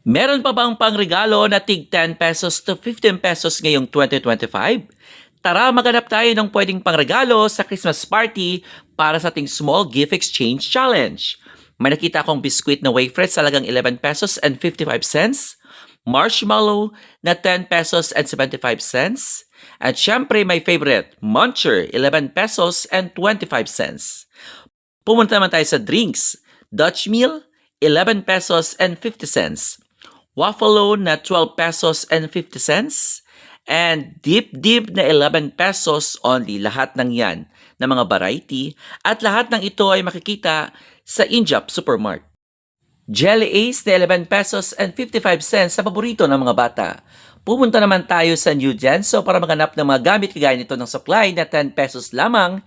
Meron pa bang pangregalo na tig 10 pesos to 15 pesos ngayong 2025? Tara maganap tayo ng pwedeng pangregalo sa Christmas party para sa ating Small Gift Exchange Challenge. May nakita akong biskwit na wafer sa halagang 11 pesos and 55 cents, marshmallow na 10 pesos and 75 cents, at syempre my favorite, Muncher, 11 pesos and 25 cents. Pumunta naman tayo sa drinks. Dutch Mill, 11 pesos and 50 cents. Waffalo na 12 pesos and 50 cents. And Dip na 11 pesos only. Lahat ng yan na mga variety. At lahat ng ito ay makikita sa Injap Supermart. Jelly Ace na 11 pesos and 55 cents sa paborito ng mga bata. Pumunta naman tayo sa New Genso para maghanap ng mga gamit kagaya nito ng supply na 10 pesos lamang,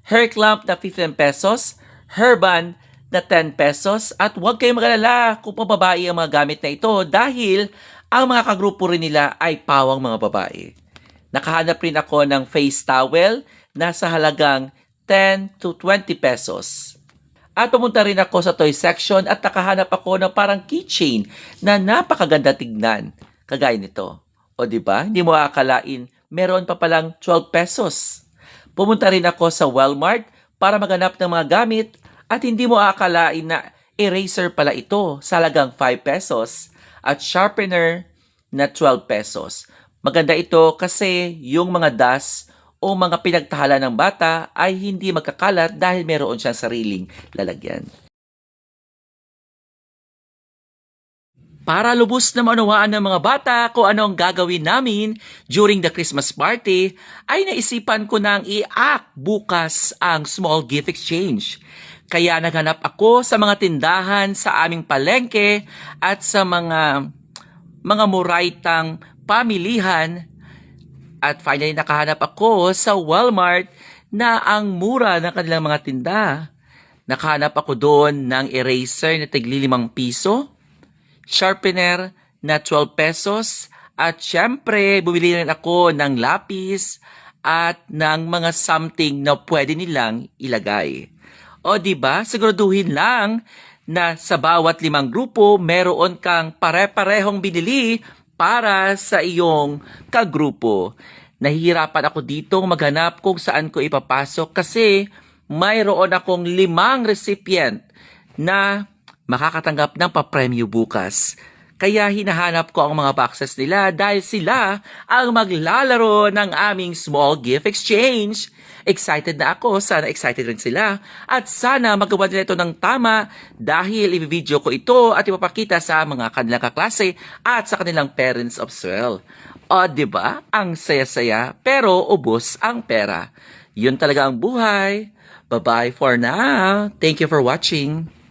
hair clamp na 15 pesos, hairband na 10 pesos, at huwag kayong mag-alala kung pababae ang mga gamit na ito dahil ang mga kagrupo rin nila ay pawang mga babae. Nakahanap rin ako ng face towel na sa halagang 10 to 20 pesos. At pumunta rin ako sa toy section at nakahanap ako ng parang keychain na napakaganda tignan. Kagaya nito. O diba? Hindi mo akalain, meron pa palang 12 pesos. Pumunta rin ako sa Walmart para maghanap ng mga gamit at hindi mo akalain na eraser pala ito sa halagang 5 pesos at sharpener na 12 pesos. Maganda ito kasi yung mga dust o mga pinagtahala ng bata ay hindi magkakalat dahil meron siyang sariling lalagyan. Para lubos na maunawaan ng mga bata kung ano ang gagawin namin during the Christmas party, ay naisipan ko nang i-act bukas ang small gift exchange. Kaya naghanap ako sa mga tindahan sa aming palengke at sa mga muraitang pamilihan. At finally nakahanap ako sa Walmart na ang mura ng kanilang mga tinda. Nakahanap ako doon ng eraser na tigli 5 piso, sharpener na 12 pesos, at syempre bumili rin ako ng lapis at ng mga something na pwede nilang ilagay. O diba, siguraduhin lang na sa bawat 5 grupo meron kang pare-parehong binili para sa iyong kagrupo. Nahihirapan ako ditong maghanap kung saan ko ipapasok kasi mayroon akong 5 recipient na makakatanggap ng papremyo bukas. Kaya hinahanap ko ang mga boxes nila dahil sila ang maglalaro ng aming small gift exchange. Excited na ako, sana excited rin sila. At sana magawa nila ito ng tama dahil i-video ko ito at ipapakita sa mga kanilang kaklase at sa kanilang parents of well. O diba? Ang saya-saya pero ubos ang pera. Yun talaga ang buhay. Bye-bye for now. Thank you for watching.